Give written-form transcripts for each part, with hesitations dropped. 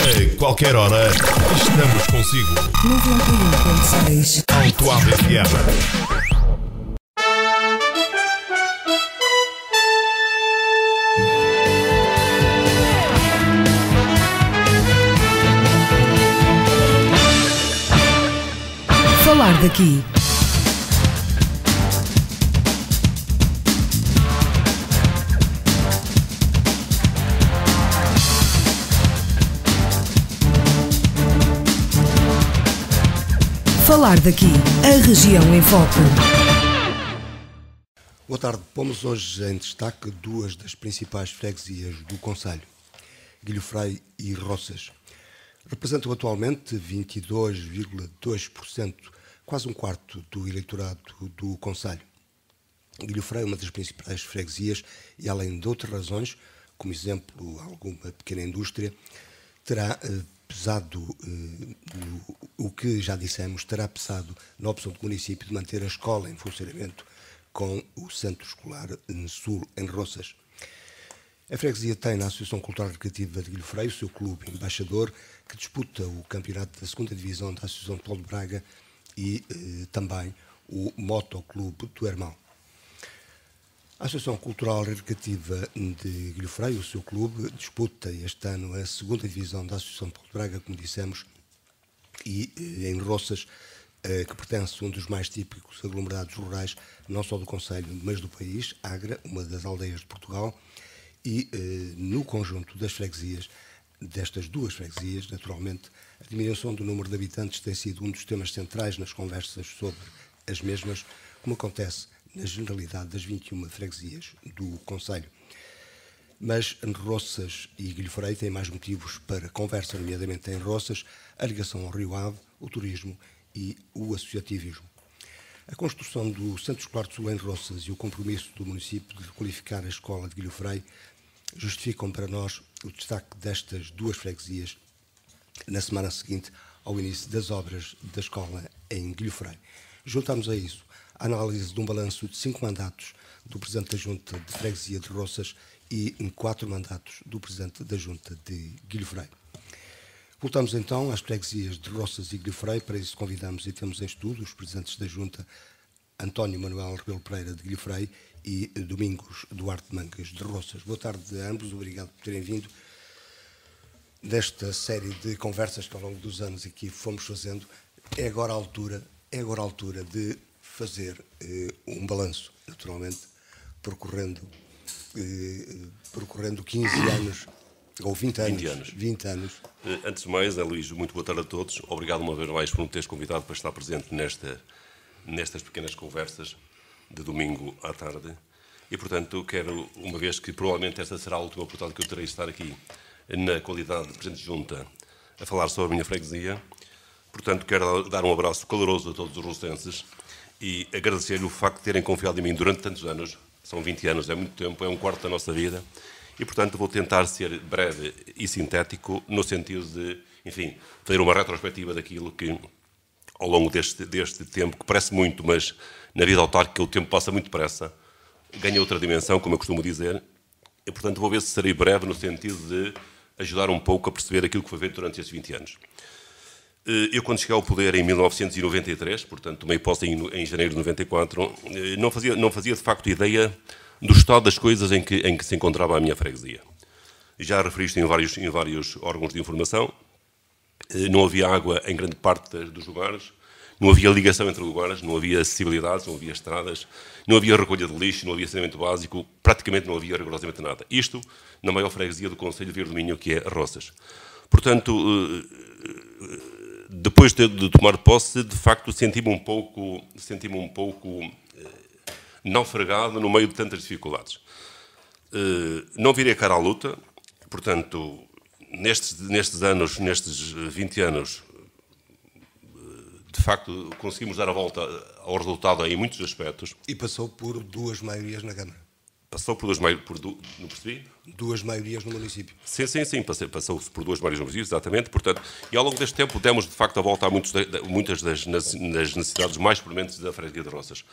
A qualquer hora, estamos consigo. 91.6 Alto FM. Falar daqui. Falar daqui, a região em foco. Boa tarde. Pomos hoje em destaque duas das principais freguesias do concelho, Guilhofrei e Roças. Representam atualmente 22,2%, quase um quarto do eleitorado do concelho. Guilhofrei é uma das principais freguesias e, além de outras razões, como exemplo, alguma pequena indústria, terá pesado, o que já dissemos, terá pesado na opção do município de manter a escola em funcionamento com o Centro Escolar Sul, em Roças. A freguesia tem na Associação Cultural Recreativa de Guilhofrei o seu clube embaixador, que disputa o campeonato da 2ª Divisão da Associação de Futebol de Braga e também o Motoclube do Hermão. A Associação Cultural Recreativa de Guilhofrei, o seu clube, disputa este ano a 2ª Divisão da Associação de Futebol de Braga, como dissemos, e em Roças, que pertence a um dos mais típicos aglomerados rurais, não só do concelho, mas do país, Agra, uma das aldeias de Portugal, e no conjunto das freguesias, destas duas freguesias, naturalmente, a diminuição do número de habitantes tem sido um dos temas centrais nas conversas sobre as mesmas, como acontece na generalidade das 21 freguesias do concelho. Mas Roças e Guilhofrei têm mais motivos para conversa, nomeadamente em Roças, a ligação ao Rio Ave, o turismo e o associativismo. A construção do Centro Escolar de Sul em Roças e o compromisso do município de requalificar a escola de Guilhofrei justificam para nós o destaque destas duas freguesias na semana seguinte ao início das obras da escola em Guilhofrei. Juntamos a isso a análise de um balanço de 5 mandatos do Presidente da Junta de Freguesia de Roças e 4 mandatos do Presidente da Junta de Guilhofrei. Voltamos então às freguesias de Roças e Guilhofrei. Para isso convidamos e temos em estudo os Presidentes da Junta, António Manuel Rebelo Pereira de Guilhofrei e Domingos Duarte Mangas de Roças. Boa tarde a ambos, obrigado por terem vindo. Desta série de conversas que ao longo dos anos aqui fomos fazendo, é agora a altura de fazer um balanço, naturalmente, percorrendo 15 anos, ou 20 anos. 20 anos. Antes de mais, Luís, muito boa tarde a todos. Obrigado uma vez mais por me teres convidado para estar presente nestas pequenas conversas de domingo à tarde. E, portanto, quero, uma vez que provavelmente esta será a última oportunidade que eu terei de estar aqui na qualidade de Presidente de Junta a falar sobre a minha freguesia, portanto, quero dar um abraço caloroso a todos os rocenses e agradecer-lhe o facto de terem confiado em mim durante tantos anos. São 20 anos, é muito tempo, é um quarto da nossa vida. E, portanto, vou tentar ser breve e sintético no sentido de, enfim, fazer uma retrospectiva daquilo que, ao longo deste tempo, que parece muito, mas na vida autárquica o tempo passa muito depressa, ganha outra dimensão, como eu costumo dizer. E, portanto, vou ver se serei breve no sentido de ajudar um pouco a perceber aquilo que foi feito durante estes 20 anos. Eu, quando cheguei ao poder em 1993, portanto, tomei posse em janeiro de 94, não fazia de facto ideia do estado das coisas em que se encontrava a minha freguesia. Já referiste em vários órgãos de informação, não havia água em grande parte dos lugares, não havia ligação entre lugares, não havia acessibilidade, não havia estradas, não havia recolha de lixo, não havia saneamento básico, praticamente não havia rigorosamente nada. Isto na maior freguesia do concelho de Vila do Minho, que é Roças. Portanto, depois de tomar posse, de facto, senti-me um pouco naufragado no meio de tantas dificuldades. Não virei a cara à luta, portanto, nestes 20 anos, de facto, conseguimos dar a volta ao resultado em muitos aspectos. E passou por 2 maiorias na Câmara. Passou por não percebi? Duas maiorias no município. Sim, passou-se por duas maiorias no município, exatamente, portanto, e ao longo deste tempo demos, de facto, a volta a muitas das necessidades mais prementes da freguesia de Roças.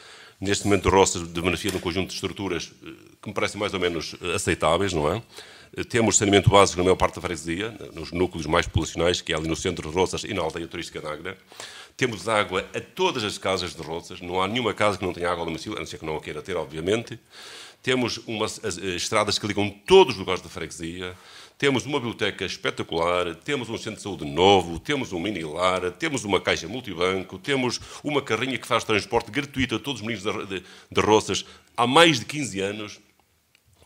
Neste momento, Roças beneficia de um conjunto de estruturas que me parecem mais ou menos aceitáveis, não é? Temos saneamento básico na maior parte da freguesia, nos núcleos mais populacionais, que é ali no centro de Roças e na aldeia turística de Águeda. Temos água a todas as casas de Roças, não há nenhuma casa que não tenha água ao domicílio, a não ser que não a queira ter, obviamente. Temos as estradas que ligam todos os lugares da freguesia, temos uma biblioteca espetacular, temos um centro de saúde novo, temos um mini-lar, temos uma caixa multibanco, temos uma carrinha que faz transporte gratuito a todos os meninos de Roças há mais de 15 anos.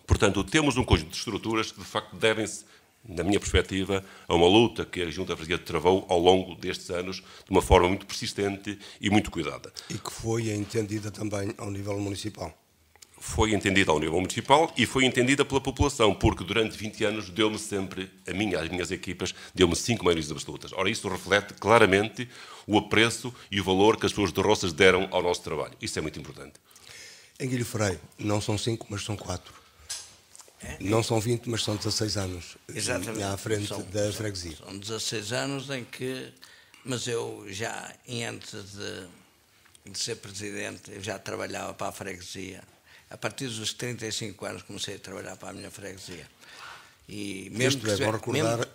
Portanto, temos um conjunto de estruturas que, de facto, devem-se, na minha perspectiva, a uma luta que a Junta Freguesia travou ao longo destes anos de uma forma muito persistente e muito cuidada. E que foi entendida também ao nível municipal. Foi entendida ao nível municipal e foi entendida pela população, porque durante 20 anos deu-me sempre, as minhas equipas, deu-me 5 maiorias absolutas. Ora, isso reflete claramente o apreço e o valor que as pessoas de Roças deram ao nosso trabalho. Isso é muito importante. Em Guilho Freio, não são 5, mas são 4. Não são 20, mas são 16 anos. Exatamente. À frente da freguesia. São 16 anos em que... Mas eu já, antes de ser presidente, eu já trabalhava para a freguesia. A partir dos 35 anos comecei a trabalhar para a minha freguesia. E mesmo isto é, bom recordar,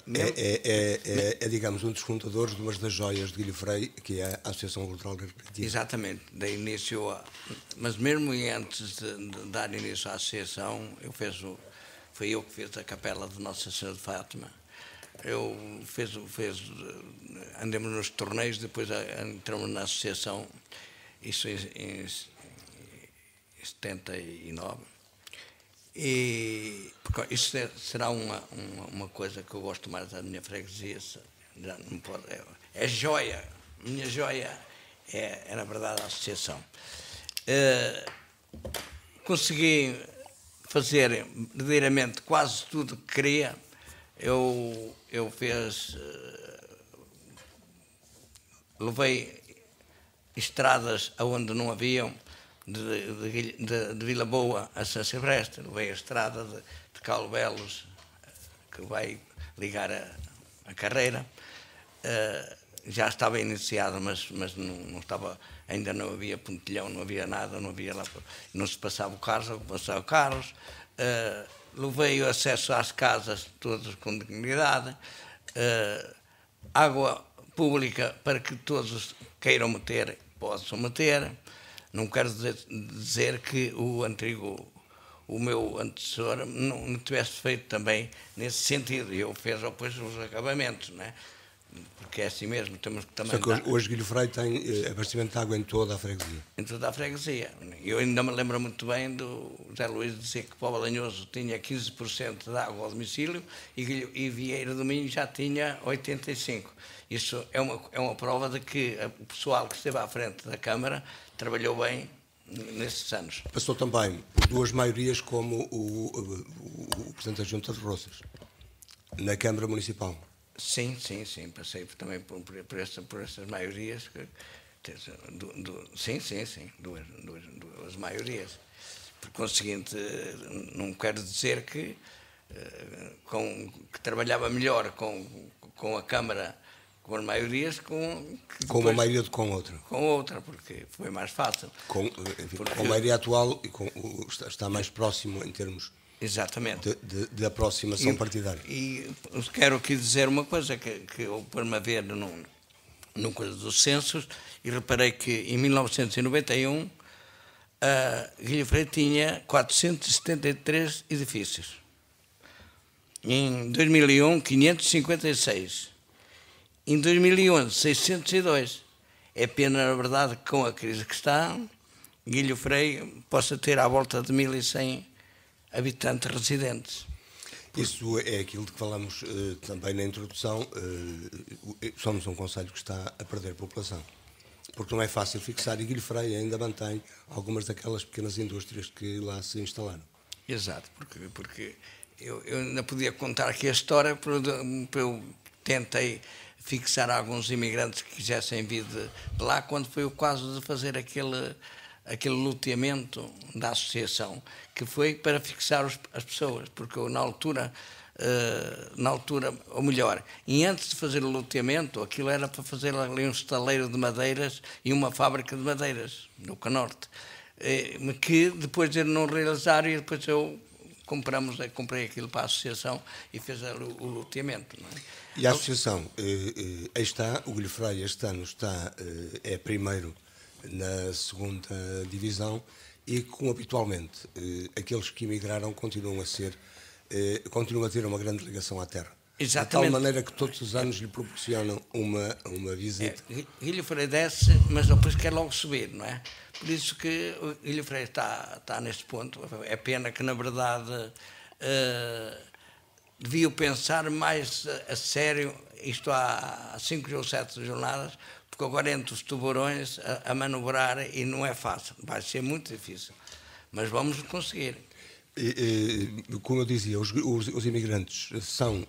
digamos, um dos fundadores de uma das joias de Guilho Freio, que é a Associação Cultural Recreativa. Exatamente, dei início mas mesmo antes de dar início à associação, foi eu que fiz a capela de Nossa Senhora de Fátima. Andemos nos torneios, depois entramos na associação, isso em 79. E isso será uma coisa que eu gosto mais da minha freguesia. Já não pode, é joia. Minha joia é na verdade, a associação. Consegui fazer verdadeiramente quase tudo que queria. Eu levei estradas aonde não haviam, de Vila Boa a São Silvestre, levei a estrada de Calvelos, que vai ligar a carreira. Já estava iniciada, mas não estava, ainda não havia pontilhão, não havia nada, não se passava carros. Levei o acesso às casas todas com dignidade, água pública para que todos queiram meter, possam meter. Não quero dizer que o meu antecessor não tivesse feito também nesse sentido. Eu fiz depois os acabamentos, não é? Porque é assim mesmo, temos que também... Só que hoje Guilho Freio tem abastecimento de água em toda a freguesia. Em toda a freguesia. Eu ainda me lembro muito bem do José Luís dizer que Póvoa de Lanhoso tinha 15% de água ao domicílio e Vieira do Minho já tinha 85%. Isso é uma prova de que o pessoal que esteve à frente da Câmara trabalhou bem nesses anos. Passou também por duas maiorias como o Presidente da Junta de Roças, na Câmara Municipal. Sim, passei também por essas maiorias. Sim, duas maiorias. Por conseguinte, não quero dizer que trabalhava melhor com a Câmara, com as maiorias, com uma maioria com outra. Com outra, porque foi mais fácil. Com a maioria atual está mais próximo em termos... Exatamente. De aproximação partidária. E quero aqui dizer uma coisa, que eu, por me ver numa coisa dos censos, e reparei que em 1991 Guilho Freio tinha 473 edifícios. Em 2001, 556. Em 2011, 602. É pena, na verdade, que com a crise que está, Guilho Freio possa ter à volta de 1.100 habitantes residentes. Isso é aquilo de que falamos também na introdução. Somos um concelho que está a perder população, porque não é fácil fixar, e Guilho Freio ainda mantém algumas daquelas pequenas indústrias que lá se instalaram. Exato, porque eu ainda podia contar aqui a história, eu tentei fixar alguns imigrantes que quisessem vir de lá, quando foi o caso de fazer aquele aquele loteamento da associação, que foi para fixar as pessoas, porque eu, na altura, ou melhor, e antes de fazer o loteamento, aquilo era para fazer ali um estaleiro de madeiras e uma fábrica de madeiras, no Canorte, que depois de não realizar, e depois eu comprei aquilo para a associação e fez o loteamento. Não é? E a associação, aí está, o Guilho Frei este ano é primeiro na segunda divisão e, como habitualmente, aqueles que emigraram continuam a ter uma grande ligação à terra. Exatamente. De tal maneira que todos os anos lhe proporcionam uma visita. Guilho Frei desce, mas depois quer logo subir, não é? Por isso que o Guilho Frei está neste ponto. É pena que, na verdade, devia pensar mais a sério, isto há 5 ou 7 jornadas, porque agora entre os tubarões a manobrar e não é fácil, vai ser muito difícil, mas vamos conseguir. Como eu dizia, os imigrantes são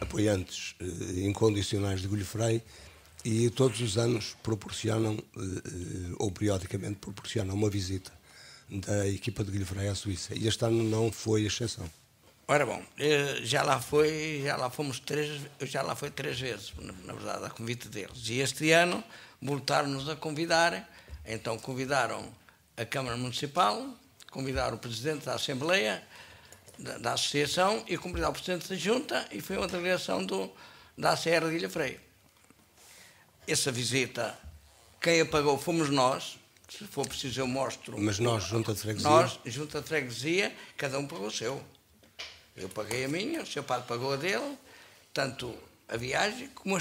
apoiantes incondicionais de Guilho Frei e todos os anos proporcionam, ou periodicamente proporcionam, uma visita da equipa de Guilho Frei à Suíça. E este ano não foi exceção. Ora bom, já lá fomos 3 vezes, na verdade, a convite deles. E este ano voltaram-nos a convidar, então convidaram a Câmara Municipal, convidaram o Presidente da Assembleia, da Associação, e convidaram o Presidente da Junta, e foi uma delegação da ACR de Guilho Frei. Essa visita, quem a pagou fomos nós, se for preciso eu mostro. Mas nós, Junta de Freguesia? Nós, Junta de Freguesia, cada um pagou o seu. Eu paguei a minha, o seu padre pagou a dele, tanto a viagem como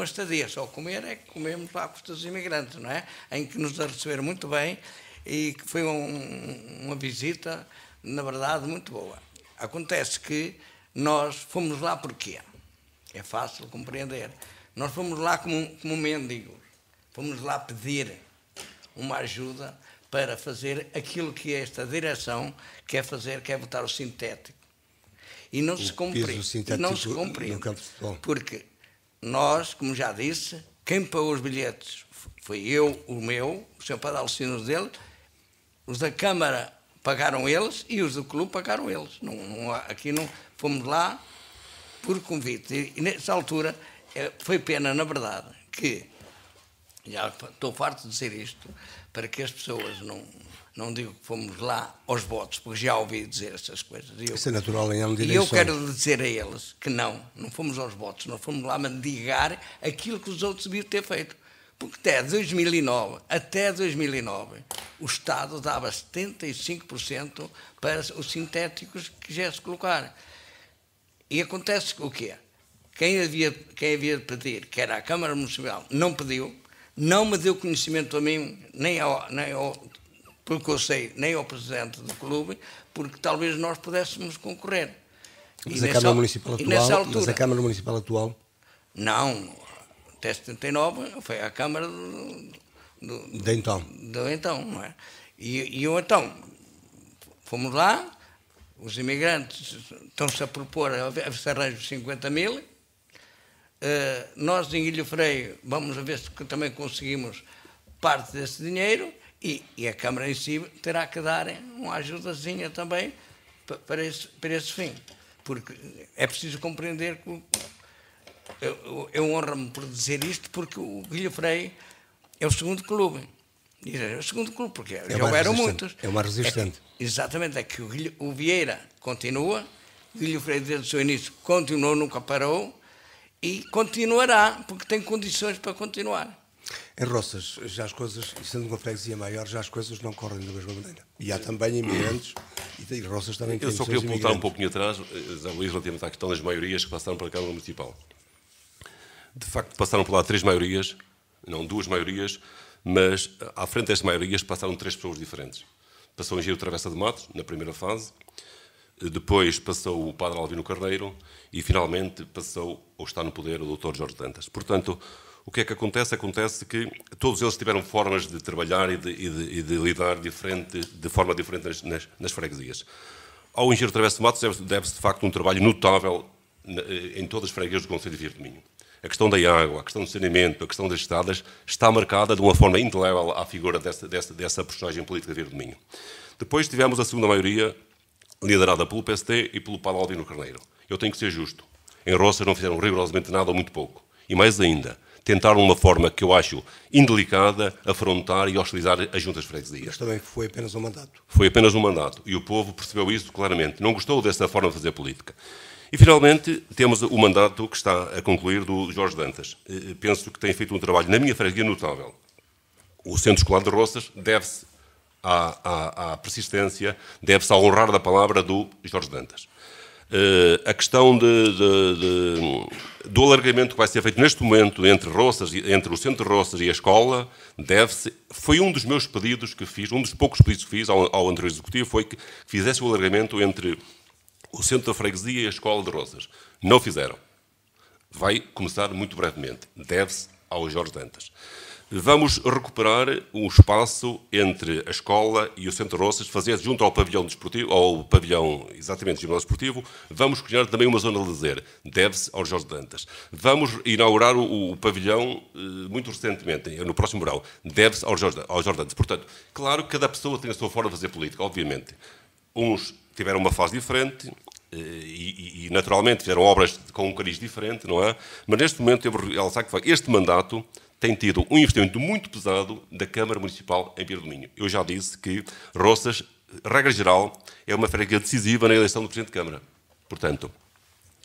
a estadia. Só comer é que comemos lá com os imigrantes, não é? Em que nos receberam muito bem e que foi uma visita, na verdade, muito boa. Acontece que nós fomos lá porquê? É fácil compreender. Nós fomos lá como mendigos. Fomos lá pedir uma ajuda para fazer aquilo que esta direção quer fazer, que é botar o sintético. E não se compreende. Porque nós, como já disse, quem pagou os bilhetes foi eu, o Sr. Padre Alcino dele, os da Câmara pagaram eles e os do clube pagaram eles. Aqui não fomos lá por convite. E nessa altura foi pena, na verdade, que, já estou farto de dizer isto, para que as pessoas não digo que fomos lá aos votos, porque já ouvi dizer essas coisas. Isso é natural em ano de eleições. E eu quero dizer a eles que não fomos aos votos, nós fomos lá mendigar aquilo que os outros deviam ter feito. Porque até 2009, o Estado dava 75% para os sintéticos que quisesse colocar. E acontece o quê? Quem havia de pedir, que era a Câmara Municipal, não pediu, não me deu conhecimento a mim, nem ao porque eu sei, nem ao Presidente do clube, porque talvez nós pudéssemos concorrer. Mas a Câmara Municipal atual? Não, até 79 foi a Câmara de então, não é? E eu então, fomos lá, os imigrantes estão-se a propor a se arranjar 50 mil, nós em Guilho Frei vamos a ver se também conseguimos parte desse dinheiro, e a Câmara em si terá que dar uma ajudazinha também para esse fim. Porque é preciso compreender que eu honro-me por dizer isto, porque o Guilho Frei é o segundo clube. É o segundo clube, porque já houveram muitos. É uma resistente. Exatamente, é que o Vieira continua, o Guilho Frei desde o seu início continuou, nunca parou, e continuará, porque tem condições para continuar. Em Roças, já as coisas, sendo uma freguesia maior, já as coisas não correm da mesma maneira. E há também imigrantes, e Roças também tem. Eu só queria voltar um pouquinho atrás, Zé Luís, relativamente à questão das maiorias que passaram pela Câmara Municipal. De facto, passaram por lá 3 maiorias, não 2 maiorias, mas à frente destas maiorias passaram 3 pessoas diferentes. Passou o engenheiro Travessa de Matos, na primeira fase, depois passou o Padre Alvino Carneiro e, finalmente, passou, ou está no poder, o Dr. Jorge Dantas. Portanto, o que é que acontece? Acontece que todos eles tiveram formas de trabalhar e de lidar de forma diferente nas freguesias. Ao engenheiro Travessa de Matos deve-se, de facto, um trabalho notável em todas as freguesias do Concelho de Vieira do Minho. a questão da água, a questão do saneamento, a questão das estradas, está marcada de uma forma indelével à figura dessa personagem política de Vieira do Minho. Depois tivemos a segunda maioria, liderada pelo PST e pelo Paulo Albino Carneiro. Eu tenho que ser justo. Em Roças não fizeram rigorosamente nada ou muito pouco. E mais ainda, tentaram de uma forma que eu acho indelicada afrontar e hostilizar as juntas de freguesia. Mas também foi apenas um mandato. Foi apenas um mandato. E o povo percebeu isso claramente. Não gostou dessa forma de fazer política. E, finalmente, temos o mandato que está a concluir do Jorge Dantas. Penso que tem feito um trabalho, na minha freguesia, notável. O Centro Escolar de Roças deve-se à persistência, deve-se ao honrar da palavra do Jorge Dantas. A questão do alargamento que vai ser feito neste momento entre o Centro de Roças e a escola, foi um dos meus pedidos que fiz, um dos poucos pedidos que fiz ao anterior executivo, foi que fizesse o alargamento entre o Centro da Freguesia e a escola de Roças. Não fizeram. Vai começar muito brevemente. Deve-se ao Jorge Dantas. Vamos recuperar o espaço entre a escola e o Centro de Roças, fazer junto ao pavilhão desportivo, ao pavilhão, exatamente, ginásio desportivo. Vamos criar também uma zona de lazer. Deve-se ao Jorge Dantas. Vamos inaugurar o pavilhão muito recentemente, no próximo verão. Deve-se ao Jorge Dantas. Portanto, claro que cada pessoa tem a sua forma de fazer política, obviamente. Uns tiveram uma fase diferente e naturalmente, fizeram obras com um cariz diferente, não é? Mas neste momento, eu vou realçar que este mandato tem tido um investimento muito pesado da Câmara Municipal em Vieira do Minho. Eu já disse que Roças, regra geral, é uma freguesia decisiva na eleição do Presidente de Câmara. Portanto...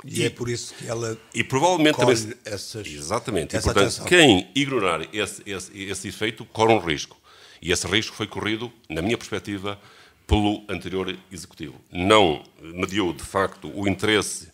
E é por isso que ela provavelmente colhe também, exatamente. essa E, portanto, atenção. quem ignorar esse efeito corre um risco. E esse risco foi corrido, na minha perspectiva, pelo anterior Executivo. Não mediu, de facto, o interesse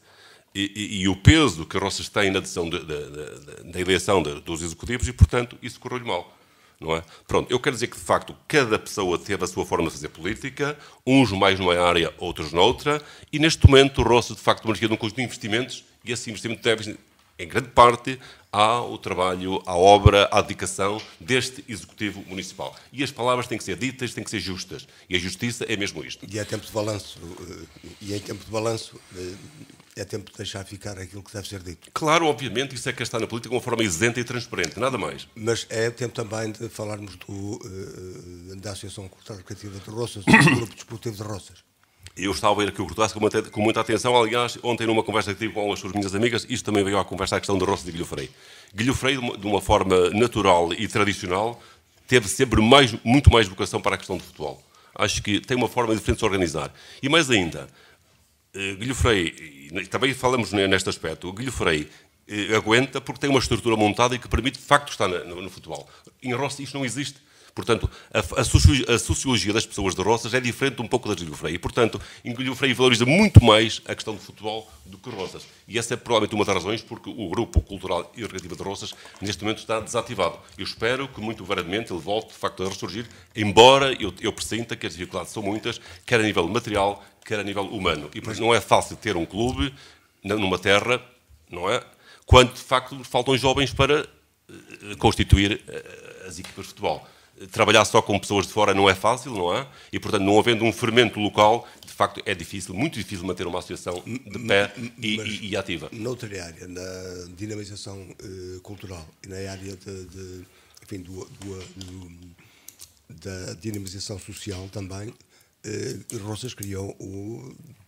e o peso que Roças tem na decisão da eleição dos executivos e, portanto, isso correu-lhe mal. Não é? Pronto, eu quero dizer que, de facto, cada pessoa teve a sua forma de fazer política, uns mais numa área, outros noutra, e neste momento o Roças, de facto, beneficia de um conjunto de investimentos e esse investimento deve, em grande parte, ao trabalho, à obra, à dedicação deste Executivo Municipal. E as palavras têm que ser ditas, têm que ser justas. E a justiça é mesmo isto. E é tempo de balanço. E em tempo de balanço é tempo de deixar ficar aquilo que deve ser dito. Claro, obviamente, isso é que está na política de uma forma isenta e transparente, nada mais. Mas é tempo também de falarmos da Associação Cultural Recreativa de Roças, do Grupo Desportivo de Roças. Eu estava a ver que o cortasse com muita atenção. Aliás, ontem numa conversa que tive com as suas minhas amigas, isto também veio à conversa a questão de Roças e Guilho Frei. Guilho Frei, de uma forma natural e tradicional, teve sempre muito mais vocação para a questão do futebol. Acho que tem uma forma diferente de se organizar. E mais ainda, Guilho Frei, também falamos neste aspecto, o Guilho Frei aguenta porque tem uma estrutura montada e que permite, de facto, estar no futebol. Em Roças isto não existe. Portanto, a sociologia das pessoas de Roças é diferente um pouco da de Guilho Frei. E, portanto, em Guilho Frei valoriza muito mais a questão do futebol do que Roças. E essa é provavelmente uma das razões porque o Grupo Cultural e Recreativo de Roças, neste momento, está desativado. Eu espero que, muito brevemente, ele volte, de facto, a ressurgir, embora eu pressinta que as dificuldades são muitas, quer a nível material, quer a nível humano. E, portanto, não é fácil ter um clube numa terra, não é? Quando, de facto, faltam jovens para constituir as equipas de futebol. Trabalhar só com pessoas de fora não é fácil, não é? E, portanto, não havendo um fermento local, de facto, é difícil, muito difícil manter uma associação de pé e ativa. Noutra área, na dinamização cultural e na área da dinamização social também, Roças criou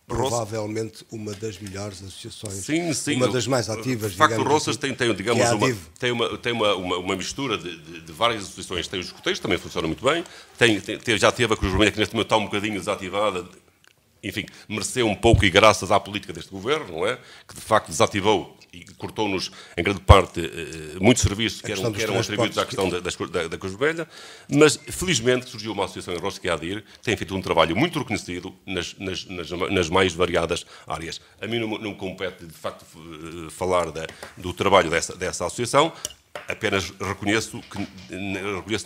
provavelmente uma das melhores associações, sim, uma das mais ativas. De facto, Roças assim, tem uma mistura de várias associações. Tem os escoteiros, também funciona muito bem. Já teve a Cruz Vermelha, que neste momento está um bocadinho desativada. Enfim, mereceu um pouco e graças à política deste governo, não é? Que de facto desativou e cortou-nos, em grande parte, muitos serviços que eram atribuídos à questão da Cruz Vermelha, mas felizmente surgiu uma associação em Roças, que é a ADIR, que tem feito um trabalho muito reconhecido nas mais variadas áreas. A mim não compete, de facto, falar do trabalho dessa associação, apenas reconheço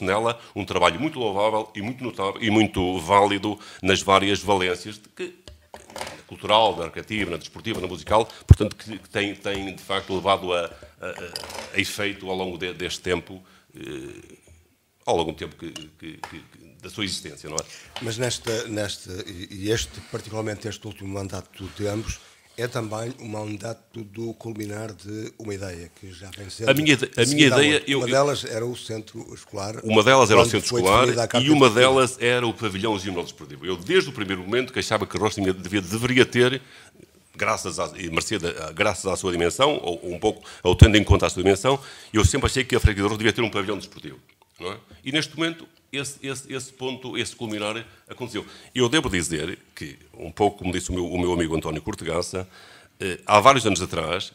nela um trabalho muito louvável e muito notável e muito válido nas várias valências na cultural, na recreativa, na desportiva, na musical, portanto, que tem de facto levado a efeito ao longo deste tempo, ao longo do tempo da sua existência, não é? Mas particularmente este último mandato de ambos, É também um mandato do culminar de uma ideia que já vem sendo... A minha ideia... Uma delas era o centro escolar. Uma delas era o centro escolar e uma de delas era o pavilhão gimnasio-desportivo. Eu, desde o primeiro momento, que achava que Rocha deveria ter, graças à sua dimensão, ou um pouco, ou tendo em conta a sua dimensão, eu sempre achei que a Freguesia de Rocha devia ter um pavilhão desportivo. Não é? E, neste momento, esse ponto, esse culminar, aconteceu. Eu devo dizer que, um pouco como disse o meu amigo António Cortegaça, há vários anos atrás,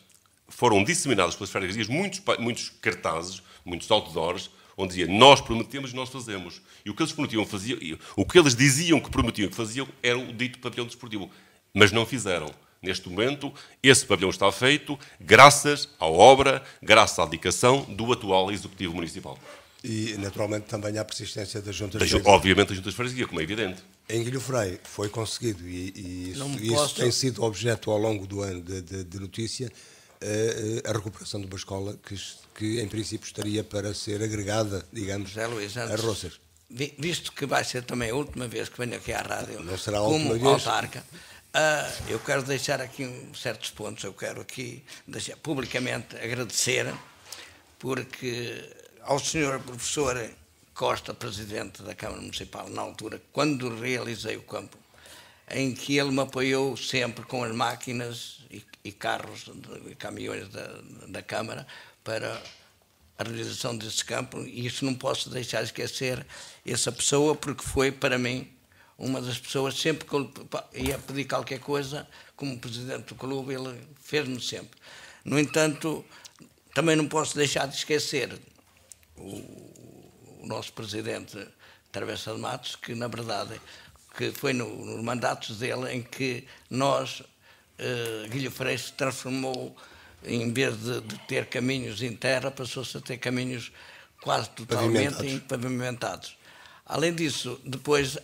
foram disseminados pelas freguesias muitos cartazes, muitos outdoors, onde dizia nós prometemos e nós fazemos. E o que eles prometiam faziam, o que eles diziam que prometiam que faziam era o dito pavilhão desportivo. Mas não fizeram. Neste momento, esse pavilhão está feito graças à obra, graças à dedicação do atual Executivo Municipal. E, naturalmente, também há persistência das juntas freguesias. Obviamente, das juntas freguesias, como é evidente. Em Guilhofrei foi conseguido, e isso tem sido objeto ao longo do ano de notícia, a recuperação de uma escola que em princípio estaria para ser agregada, digamos, a Roças. Visto que vai ser também a última vez que venho aqui à rádio, não será a como última vez. autarca, eu quero deixar aqui certos pontos. Eu quero aqui deixar publicamente agradecer, porque ao senhor professor Costa, presidente da Câmara Municipal, na altura, quando realizei o campo, em que ele me apoiou sempre com as máquinas e carros e caminhões da Câmara para a realização desse campo, e isso não posso deixar de esquecer essa pessoa, porque foi, para mim, uma das pessoas, sempre que eu ia pedir qualquer coisa, como presidente do clube, ele fez-me sempre. No entanto, também não posso deixar de esquecer o nosso presidente Travessa de Matos, que, na verdade, que foi nos mandatos dele em que nós, Guilhofrei, se transformou, em vez de ter caminhos em terra, passou-se a ter caminhos quase totalmente pavimentados. Além disso, depois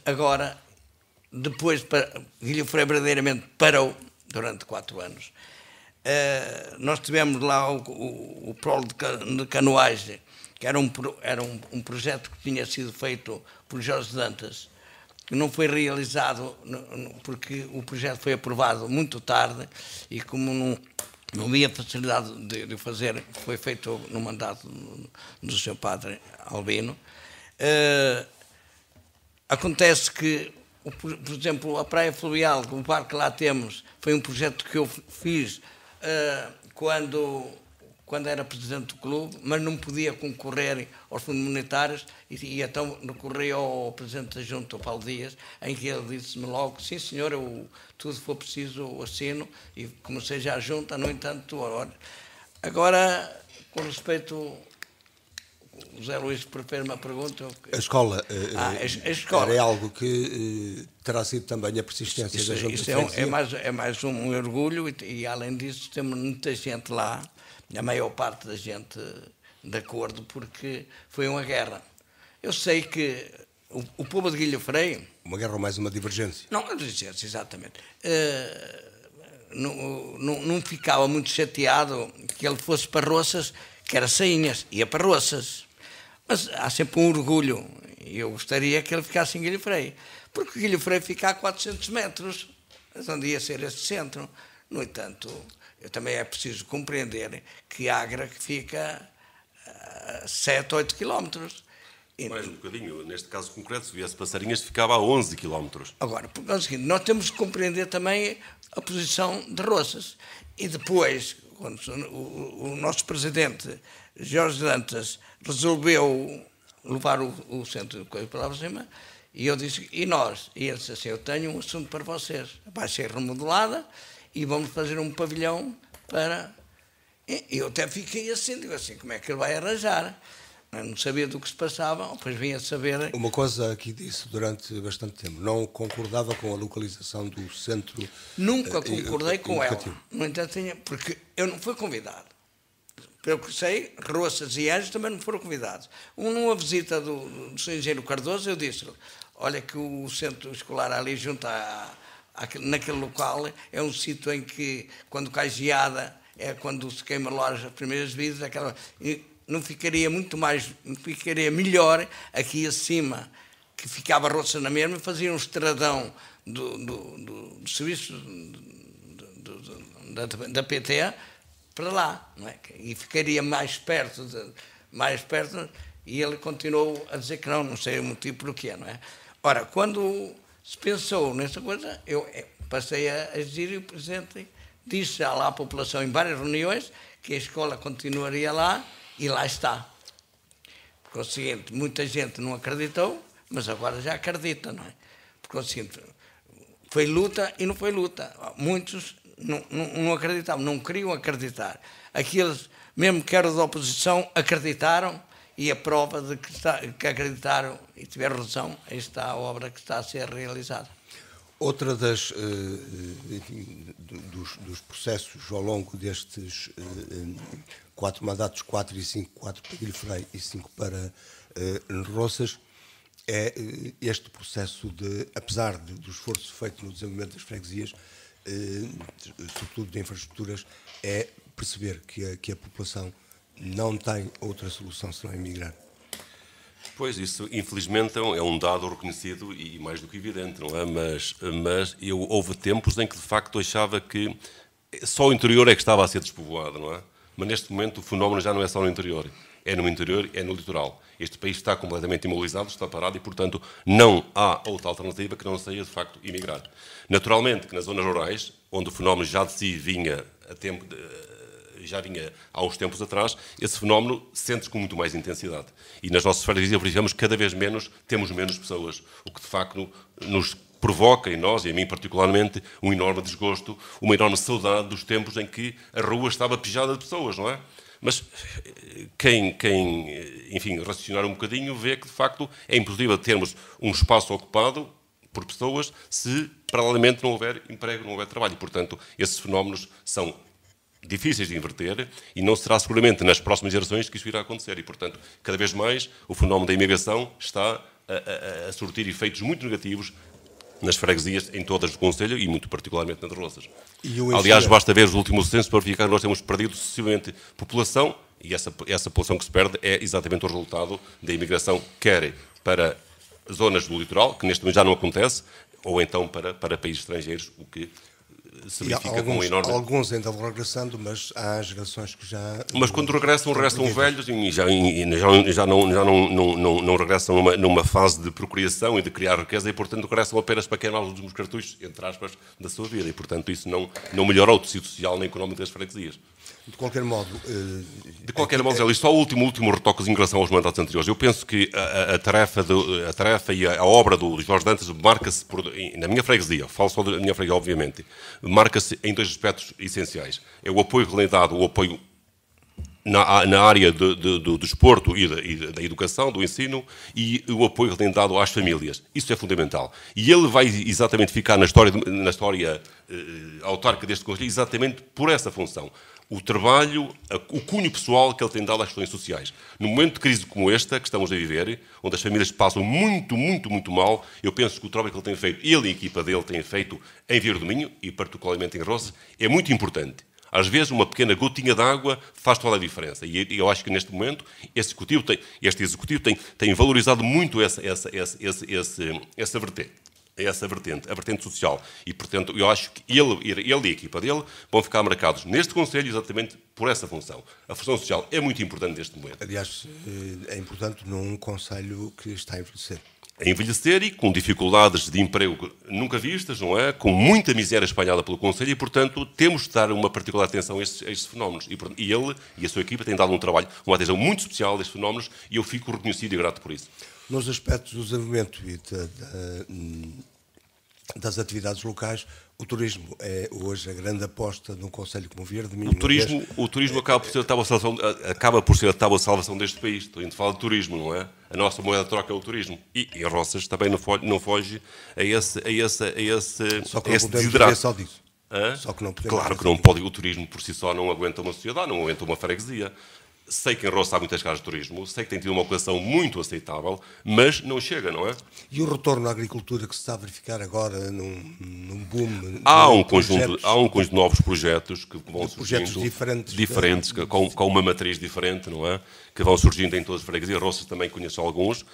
Guilhofrei verdadeiramente parou durante 4 anos. Nós tivemos lá o prolo de canoagem, que era um projeto que tinha sido feito por Jorge Dantas, que não foi realizado porque o projeto foi aprovado muito tarde e como não havia facilidade de fazer, foi feito no mandato do seu padre Albino. Acontece que, por exemplo, a Praia Fluvial, o parque que lá temos, foi um projeto que eu fiz quando era presidente do clube, mas não podia concorrer aos fundos monetários e então recorri ao presidente da Junta, o Paulo Dias, em que ele disse-me logo, sim senhor, tudo for preciso assino, e comecei já a Junta, no entanto, agora, com respeito, o Zé Luís prefere uma pergunta. A escola, era algo que terá sido também a persistência da Junta de Freguesia. É mais um orgulho e além disso temos muita gente lá, a maior parte da gente de acordo, porque foi uma guerra. Eu sei que o povo de Guilhofrei... Uma guerra ou mais uma divergência? Não, uma divergência, exatamente. Não ficava muito chateado que ele fosse para Roças, que era Sainhas, ia para Roças. Mas há sempre um orgulho, e eu gostaria que ele ficasse em Guilhofrei, porque Guilhofrei fica a 400 metros, onde ia ser este centro. No entanto, também é preciso compreender que Agra fica a 7, 8 quilómetros. Mais um bocadinho, neste caso concreto, se viesse Passarinhas, ficava a 11 quilómetros. Agora, porque é o seguinte, nós temos que compreender também a posição de Roças. E depois, quando o nosso presidente, Jorge Dantas, resolveu levar o centro de coisa para lá cima, e eu disse, e nós? E ele disse assim, eu tenho um assunto para vocês, vai ser remodelada e vamos fazer um pavilhão para... E eu até fiquei assim, digo assim, como é que ele vai arranjar? Eu não sabia do que se passava, depois vinha a saber... Uma coisa que disse durante bastante tempo, não concordava com a localização do centro... Nunca concordei com ela, no entanto, porque eu não fui convidado. Pelo que sei, Roças e Anjos também não foram convidados. Numa visita do Sr. Engenheiro Cardoso, eu disse-lhe, olha que o centro escolar ali junto naquele local é um sítio em que, quando cai geada, é quando se queima lojas, as primeiras vidas, não ficaria melhor aqui acima, que ficava Roças na mesma, e fazia um estradão do serviço da PT para lá, não é? E ficaria mais perto, e ele continuou a dizer que não sei o motivo porquê, não é? Ora, quando se pensou nessa coisa, eu passei a agir e o Presidente disse já lá à população em várias reuniões que a escola continuaria lá e lá está. Por conseguinte, muita gente não acreditou, mas agora já acredita, não é? Por conseguinte, foi luta e não foi luta. Muitos não acreditavam, não queriam acreditar. Aqueles, mesmo que eram da oposição, acreditaram, e a prova de que acreditaram e tiveram razão, aí está a obra que está a ser realizada. Outra dos processos ao longo destes 4 mandatos, 4 e 5, 4 para Guilherme e 5 para Roças, é este processo de, apesar do esforço feito no desenvolvimento das freguesias, sobretudo de infraestruturas, é perceber que a população não tem outra solução senão emigrar. Pois, isso infelizmente é um dado reconhecido e mais do que evidente, não é? Mas houve tempos em que de facto achava que só o interior é que estava a ser despovoado, não é? Mas neste momento o fenómeno já não é só no interior, é no interior, é no litoral. Este país está completamente imobilizado, está parado e, portanto, não há outra alternativa que não seja de facto emigrar. Naturalmente que nas zonas rurais, onde o fenómeno já de si vinha há uns tempos atrás, esse fenómeno sente-se com muito mais intensidade. E nas nossas freguesias verificamos que cada vez menos temos menos pessoas, o que de facto nos provoca, em nós, e a mim particularmente, um enorme desgosto, uma enorme saudade dos tempos em que a rua estava pejada de pessoas, não é? Mas quem enfim, raciocinar um bocadinho vê que de facto é impossível termos um espaço ocupado por pessoas se paralelamente não houver emprego, não houver trabalho. E, portanto, esses fenómenos são difíceis de inverter e não será seguramente nas próximas gerações que isso irá acontecer. E, portanto, cada vez mais o fenómeno da imigração está a surtir efeitos muito negativos nas freguesias, em todas do Conselho e muito particularmente nas Roças. Aliás, basta ver os últimos censos para verificar que nós temos perdido sucessivamente população e essa população que se perde é exatamente o resultado da imigração, quer para zonas do litoral, que neste momento já não acontece, ou então para países estrangeiros, o que se verifica com enorme... Alguns ainda vão regressando, mas há gerações que já... Mas quando regressam velhos e já não regressam numa fase de procriação e de criar riqueza e, portanto, regressam apenas para queimar os últimos cartuchos, entre aspas, da sua vida. E, portanto, isso não melhora o tecido social nem económico das freguesias. De qualquer modo... só o último retoque em relação aos mandatos anteriores. Eu penso que a tarefa e a obra do Jorge Dantas marca-se, na minha freguesia, falo só da minha freguesia, obviamente, marca-se em 2 aspectos essenciais. É o apoio que lhe é dado, o apoio na área do desporto e da educação, do ensino, e o apoio que lhe é dado às famílias. Isso é fundamental. E ele vai exatamente ficar na história autárquica deste Conselho exatamente por essa função. O trabalho, o cunho pessoal que ele tem dado às questões sociais. No momento de crise como esta, que estamos a viver, onde as famílias passam muito, muito, muito mal, eu penso que o trabalho que ele tem feito, ele e a equipa dele têm feito em Vieira do Minho, e particularmente em Roças, é muito importante. Às vezes, uma pequena gotinha de água faz toda a diferença. E eu acho que, neste momento, este executivo tem valorizado muito essa vertente. A vertente social. E, portanto, eu acho que ele e a equipa dele vão ficar marcados neste Conselho exatamente por essa função. A função social é muito importante neste momento. Aliás, é importante num Conselho que está a envelhecer. A envelhecer e com dificuldades de emprego nunca vistas, não é? Com muita miséria espalhada pelo Conselho e, portanto, temos de dar uma particular atenção a estes fenómenos. E ele e a sua equipa têm dado um trabalho, uma atenção muito especial a estes fenómenos e eu fico reconhecido e grato por isso. Nos aspectos do desenvolvimento e das atividades locais, o turismo é hoje a grande aposta de um Conselho como Vieira do Minho. O turismo acaba por ser a tábua de salvação deste país. Então, a gente fala de turismo, não é? A nossa moeda de troca é o turismo. E Roças também não foge a esse Só que não podemos viver só disso. Claro que não pode. O turismo por si só não aguenta uma sociedade, não aguenta uma freguesia. Sei que em Roças há muitas casas de turismo, sei que tem tido uma ocupação muito aceitável, mas não chega, não é? E o retorno à agricultura que se está a verificar agora num boom? Há um conjunto de novos projetos que vão surgindo, diferentes com uma matriz diferente, não é? Que vão surgindo em todas as freguesias. Roças também conheço alguns.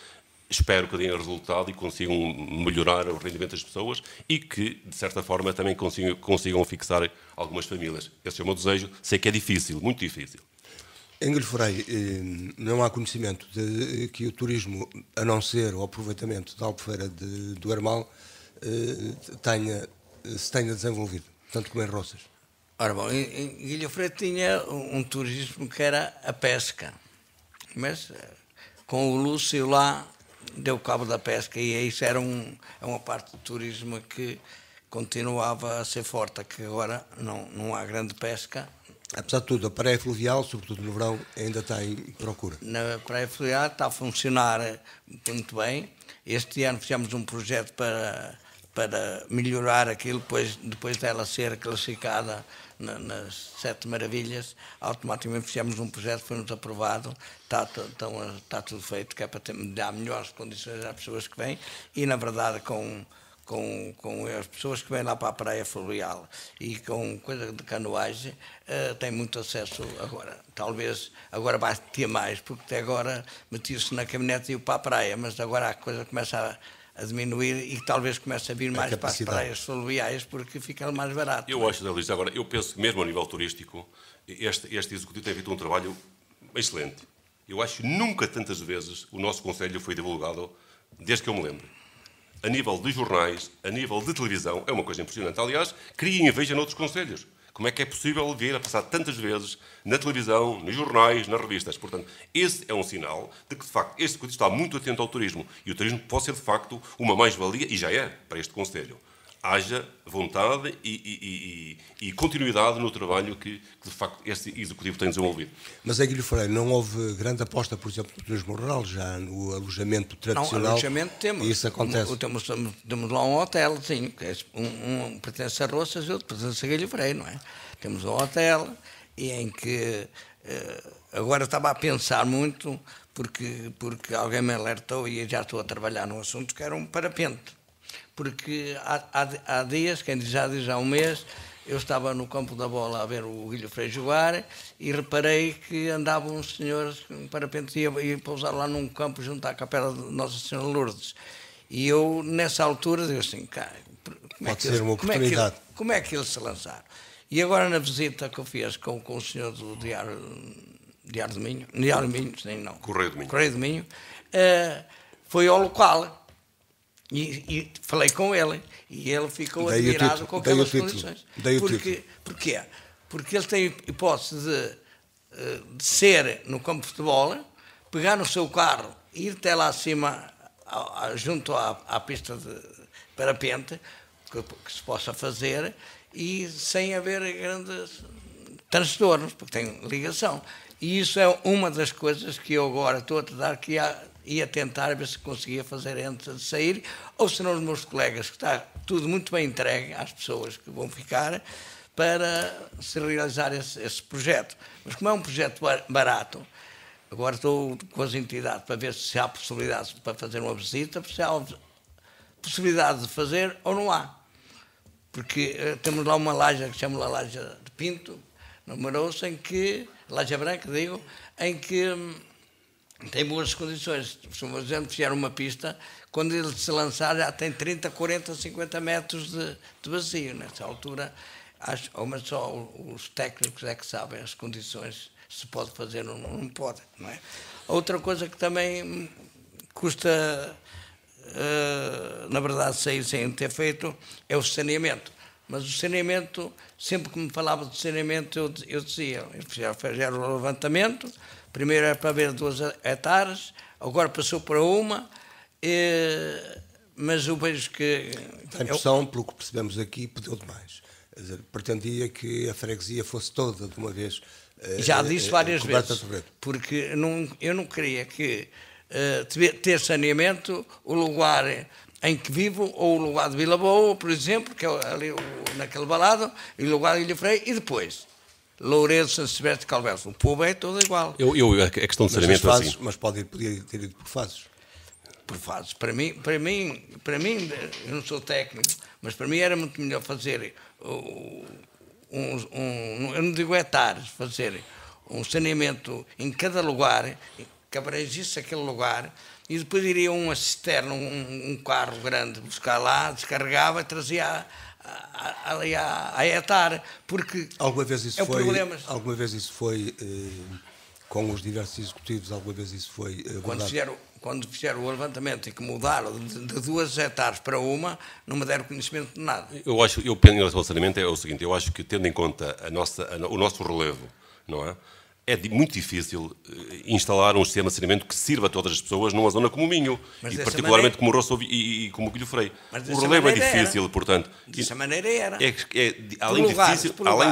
espero que deem resultado e consigam melhorar o rendimento das pessoas e que, de certa forma, também consigam fixar algumas famílias. Esse é o meu desejo. Sei que é difícil, muito difícil. Em Guilherme, não há conhecimento de que o turismo, a não ser o aproveitamento da Albufeira do Hermal, se tenha desenvolvido, tanto como em Roças. Ora bom, em Guilherme tinha um turismo que era a pesca, mas com o Lúcio lá deu cabo da pesca e isso era uma parte do turismo que continuava a ser forte, que agora não há grande pesca. Apesar de tudo, a praia fluvial, sobretudo no verão, ainda está em procura. Na praia fluvial está a funcionar muito bem. Este ano fizemos um projeto para melhorar aquilo, depois dela ser classificada nas 7 maravilhas, automaticamente fizemos um projeto, foi-nos aprovado, está tudo feito, que é para dar melhores condições às pessoas que vêm e, na verdade, com as pessoas que vêm lá para a praia fluvial e com coisa de canoagem, tem muito acesso agora. Talvez agora vai ter mais, porque até agora metia-se na caminhonete e ia para a praia, mas agora a coisa começa a diminuir e talvez comece a vir mais para as praias fluviais porque fica mais barato. Eu acho, Luís, agora, eu penso que mesmo a nível turístico, este Executivo tem feito um trabalho excelente. Eu acho que nunca tantas vezes o nosso Conselho foi divulgado, desde que eu me lembro. A nível de jornais, a nível de televisão, é uma coisa impressionante. Aliás, criem inveja noutros conselhos. Como é que é possível vir a passar tantas vezes na televisão, nos jornais, nas revistas? Portanto, esse é um sinal de que, de facto, este Executivo está muito atento ao turismo. E o turismo pode ser, de facto, uma mais-valia, e já é, para este Conselho. Haja vontade e continuidade no trabalho que, de facto, este Executivo tem desenvolvido. Mas em Guilherme não houve grande aposta, por exemplo, no turismo rural, já no alojamento tradicional? Não, alojamento temos. E isso acontece? Temos lá um hotelzinho, que um pertence a Roças e outro pertence a Guilherme, não é? Temos um hotel e em que agora estava a pensar muito, porque alguém me alertou e eu já estou a trabalhar num assunto que era um parapente. Porque há dias, quem já diz há um mês, eu estava no campo da bola a ver o Guilherme jogar e reparei que andavam uns senhores com parapente e pousar lá num campo junto à capela de Nossa Senhora de Lourdes. E eu, nessa altura, digo assim, cara, como é que eles se lançaram? E agora na visita que eu fiz com o senhor do Diário do Minho, Correio do Minho, foi ao local. E falei com ele, e ele ficou admirado com aquelas condições. Porquê? Porque ele tem hipótese de ser no campo de futebol, pegar no seu carro, ir até lá acima, junto à pista de parapente, que se possa fazer, e sem haver grandes transtornos, porque tem ligação. E isso é uma das coisas que eu agora estou a tentar, que ia tentar ver se conseguia fazer antes de sair, ou se não os meus colegas, que está tudo muito bem entregue às pessoas que vão ficar, para se realizar esse projeto. Mas como é um projeto barato, agora estou com as entidades para ver se há possibilidade para fazer uma visita, se há possibilidade de fazer ou não há. Porque temos lá uma laje que se chama Laje de Pinto, no Maroço, Laje Branca, digo, em que tem boas condições. Se por exemplo fizer uma pista, quando ele se lançar já tem 30, 40, 50 metros de vazio. Nessa altura, mas só os técnicos é que sabem as condições, se pode fazer ou não pode. Não é? Outra coisa que também custa, na verdade, sair sem ter feito, é o saneamento. Mas o saneamento, sempre que me falava de saneamento, eu dizia, eu fizeram o levantamento. Primeiro era para ver 2 hectares, agora passou para 1, mas eu vejo que... A impressão, pelo que percebemos aqui, pediu demais. Quer dizer, pretendia que a freguesia fosse toda de uma vez. Já disse várias vezes, porque eu não queria que ter saneamento o lugar em que vivo, ou o lugar de Vila Boa, por exemplo, que é ali naquele balado, e o lugar de Ilha Freia, e depois Lourenço, São Silvestre, Calvés. O povo é todo igual. A questão de saneamento fases, assim. Mas podia ter ido por fases. Por fases. Para mim, eu não sou técnico, mas para mim era muito melhor fazer eu não digo hectares, fazer um saneamento em cada lugar, que abrangisse aquele lugar, e depois iria uma cisterna, um carro grande buscar lá, descarregava e trazia ali a etar, porque alguma vez isso é o foi, problema. alguma vez isso foi com os diversos executivos, alguma vez isso foi Quando fizeram o levantamento e que mudaram de 2 hectares para uma, não me deram conhecimento de nada. Eu penso em relação ao saneamento é o seguinte, eu acho que tendo em conta o nosso relevo, não é? É muito difícil instalar um sistema de saneamento que sirva a todas as pessoas numa zona como o Minho, e particularmente como o Rossov e como o Guilho Freio. O relevo é difícil, portanto... Dessa maneira era. Além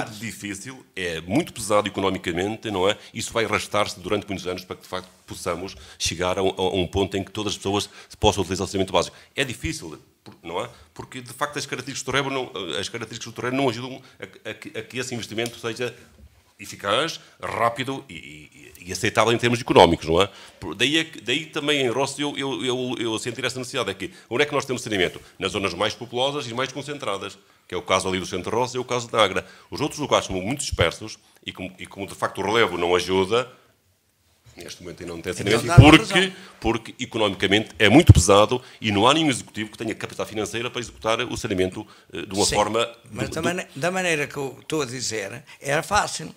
de difícil, é muito pesado economicamente, não é? Isso vai arrastar-se durante muitos anos para que, de facto, possamos chegar a um ponto em que todas as pessoas possam utilizar o saneamento básico. É difícil, não é? Porque, de facto, as características do terreno não ajudam a que esse investimento seja eficaz, rápido e aceitável em termos económicos, não é? Daí também em Roços eu sentir essa necessidade, é que onde é que nós temos saneamento? Nas zonas mais populosas e mais concentradas, que é o caso ali do centro de Roços e o caso de Agra. Os outros lugares são muito dispersos e como de facto o relevo não ajuda, neste momento ainda não tem saneamento, porque economicamente é muito pesado e não há nenhum executivo que tenha capacidade financeira para executar o saneamento de uma forma... Mas da maneira que eu estou a dizer, era fácil.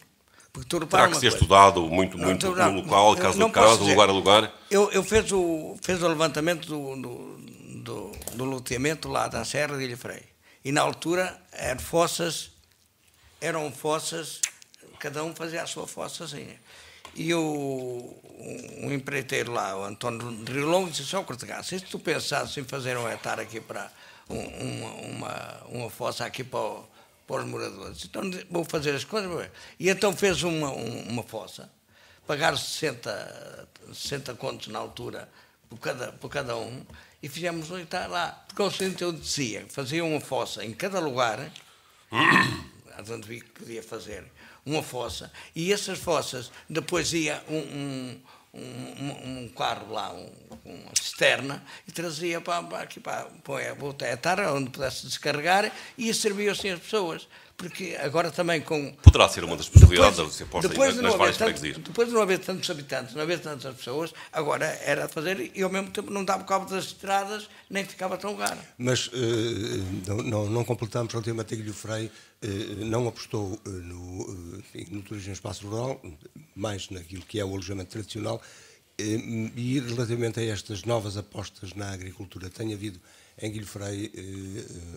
Porque tu terá que ser estudado muito no local, caso a caso, lugar a lugar. Eu fiz o levantamento do loteamento lá da Serra de Ilha Freio. E na altura eram fossas, cada um fazia a sua fossazinha. E o empreiteiro lá, o António de Rio Longo, disse assim: Cortegaço, se tu pensasses em fazer um hectare aqui para uma fossa aqui para os moradores, então vou fazer as coisas. E então fez uma fossa, pagaram 60 contos na altura por cada um, e fizemos um hectare lá. Porque ao seguinte eu dizia, fazia uma fossa em cada lugar, onde vi que podia fazer uma fossa, e essas fossas, depois ia um carro lá, uma cisterna, e trazia aqui para a hectare, onde pudesse descarregar, e servia assim as pessoas. Porque agora também com... Poderá ser uma das possibilidades de ser posta nas várias freguesias. Depois de não haver tantos habitantes, não haver tantas pessoas, agora era fazer, e ao mesmo tempo não dava cabo das estradas, nem ficava tão caro. Mas não completamos relativamente a Guilho Freio, não apostou no turismo em espaço rural, mais naquilo que é o alojamento tradicional, e relativamente a estas novas apostas na agricultura, tem havido em Guilho Freio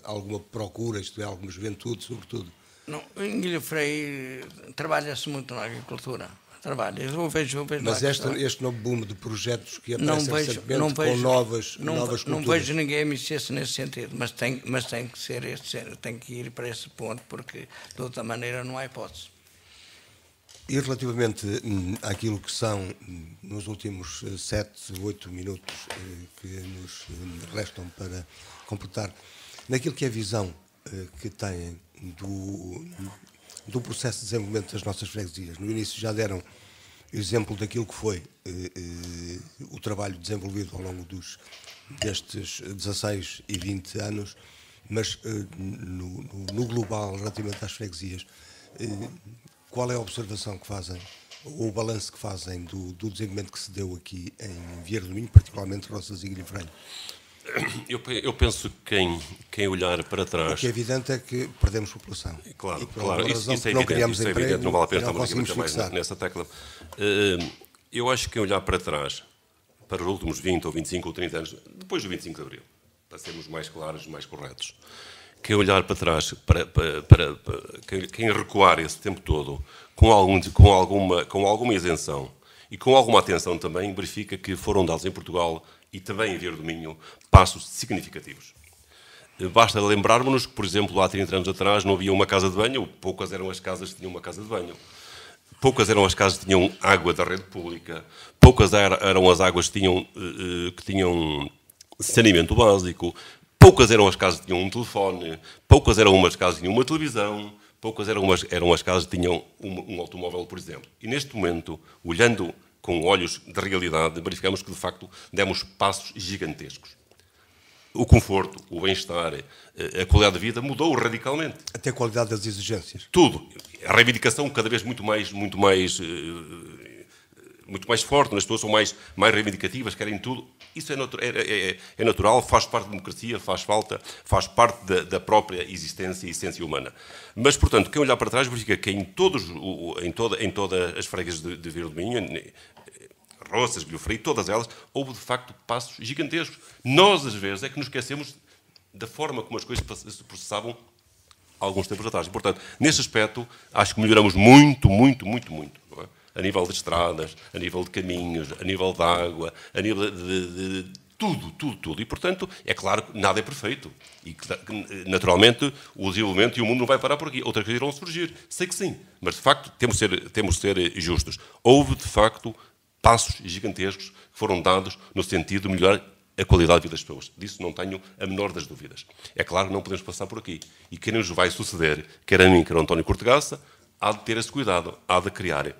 alguma procura, isto é, alguma juventude, sobretudo? Não, em Guilho Freio trabalha-se muito na agricultura. Trabalha. Eu vejo mas este novo boom de projetos que aparecem recentemente com novas culturas. Não vejo ninguém mexer-se nesse sentido, mas tem que ser tem que ir para esse ponto, porque de outra maneira não há hipótese. E relativamente àquilo que são, nos últimos 7, 8 minutos que nos restam para completar, naquilo que é a visão que têm do processo de desenvolvimento das nossas freguesias. No início já deram exemplo daquilo que foi o trabalho desenvolvido ao longo destes 16 e 20 anos, mas no global, relativamente às freguesias, qual é a observação que fazem, ou o balanço que fazem do desenvolvimento que se deu aqui em Vieira do Minho, particularmente Roças e Guilho Freio? Eu penso que quem olhar para trás... O que é evidente é que perdemos população. Claro, isso é evidente, não vale a pena estarmos aqui muito mais nessa tecla. Eu acho que quem olhar para trás, para os últimos 20 ou 25 ou 30 anos, depois do 25 de Abril, para sermos mais claros, mais corretos, quem olhar para trás, quem recuar esse tempo todo com alguma isenção e com alguma atenção também, verifica que foram dados em Portugal e também em Vieira do Minho passos significativos. Basta lembrarmos que, por exemplo, há 30 anos atrás não havia uma casa de banho, poucas eram as casas que tinham uma casa de banho. Poucas eram as casas que tinham água da rede pública, poucas eram as águas que tinham saneamento básico, poucas eram as casas que tinham um telefone, poucas eram as casas que tinham uma televisão, poucas eram as casas que tinham um automóvel, por exemplo. E neste momento, olhando com olhos de realidade, verificamos que, de facto, demos passos gigantescos. O conforto, o bem-estar, a qualidade de vida mudou radicalmente. Até a qualidade das exigências. Tudo. A reivindicação cada vez muito mais muito mais forte, as pessoas são mais reivindicativas, querem tudo. Isso é natural, faz parte da democracia, faz parte da própria existência e essência humana. Mas, portanto, quem olhar para trás verifica que em todas as freguesias de Vila do Minho, Roças, Guilhofrei, todas elas, houve de facto passos gigantescos. Nós, às vezes, é que nos esquecemos da forma como as coisas se processavam alguns tempos atrás. E, portanto, nesse aspecto, acho que melhoramos muito, muito, muito, muito. Não é? A nível de estradas, a nível de caminhos, a nível de água, a nível de tudo. E, portanto, é claro que nada é perfeito. E que, naturalmente, o desenvolvimento e o mundo não vai parar por aqui. Outras coisas irão surgir. Sei que sim. Mas, de facto, temos de ser justos. Houve, de facto, passos gigantescos que foram dados no sentido de melhorar a qualidade de vida das pessoas. Disso não tenho a menor das dúvidas. É claro que não podemos passar por aqui. E quem nos vai suceder, quer a mim, quer ao António Cortegaça, há de ter esse cuidado, há de criar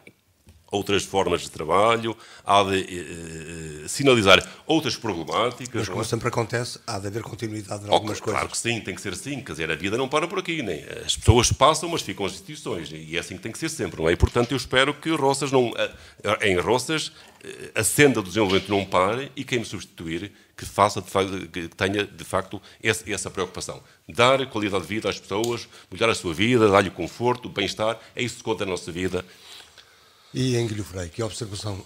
outras formas de trabalho, há de sinalizar outras problemáticas. Mas, como sempre acontece, há de haver continuidade em algumas coisas. Claro que sim, tem que ser assim. Quer dizer, a vida não para por aqui. Nem. As pessoas passam, mas ficam as instituições. E é assim que tem que ser sempre. Não é? E, portanto, eu espero que Roças em Roças a senda do desenvolvimento não pare e quem me substituir que tenha, de facto, essa preocupação. Dar qualidade de vida às pessoas, melhorar a sua vida, dar-lhe conforto, bem-estar. É isso que conta a nossa vida. E em Guilhofrei, que observação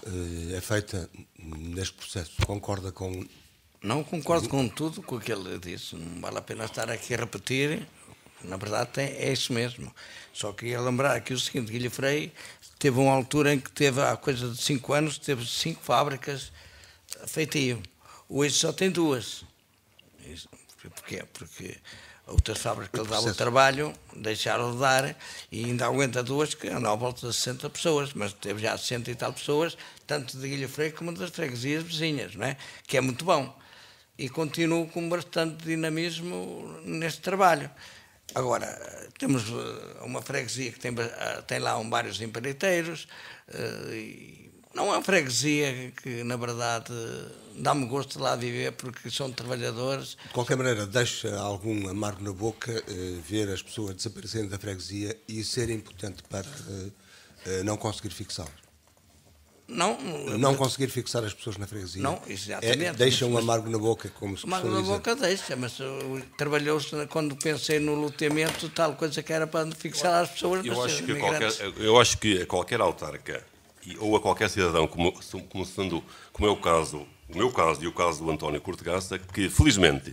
é feita neste processo? Concorda com... Não concordo com tudo com o que ele disse. Não vale a pena estar aqui a repetir. Na verdade, é isso mesmo. Só queria lembrar aqui o seguinte: Guilhofrei teve uma altura em que teve, há coisa de 5 anos, teve 5 fábricas a feitio. Hoje só tem 2. Porquê? Porque outras fábricas que lhe davam trabalho deixaram de dar e ainda aguenta 2 que andam à volta de 60 pessoas, mas teve já 60 e tal pessoas, tanto de Guilhofrei como das freguesias vizinhas, não é? Que é muito bom. E continuo com bastante dinamismo neste trabalho. Agora, temos uma freguesia que tem lá vários empreiteiros, não é uma freguesia que, na verdade, dá-me gosto de lá viver porque são trabalhadores. De qualquer maneira, deixa algum amargo na boca ver as pessoas desaparecerem da freguesia e ser impotente para não conseguir fixá-los. Não conseguir fixar as pessoas na freguesia. Não, exatamente. Deixa um amargo na boca, como se amargo na boca deixa, mas trabalhou-se quando pensei no loteamento, tal coisa que era para fixar as pessoas. Eu acho que a qualquer autarca ou a qualquer cidadão, como é o meu caso e o caso do António Cortegaça, que felizmente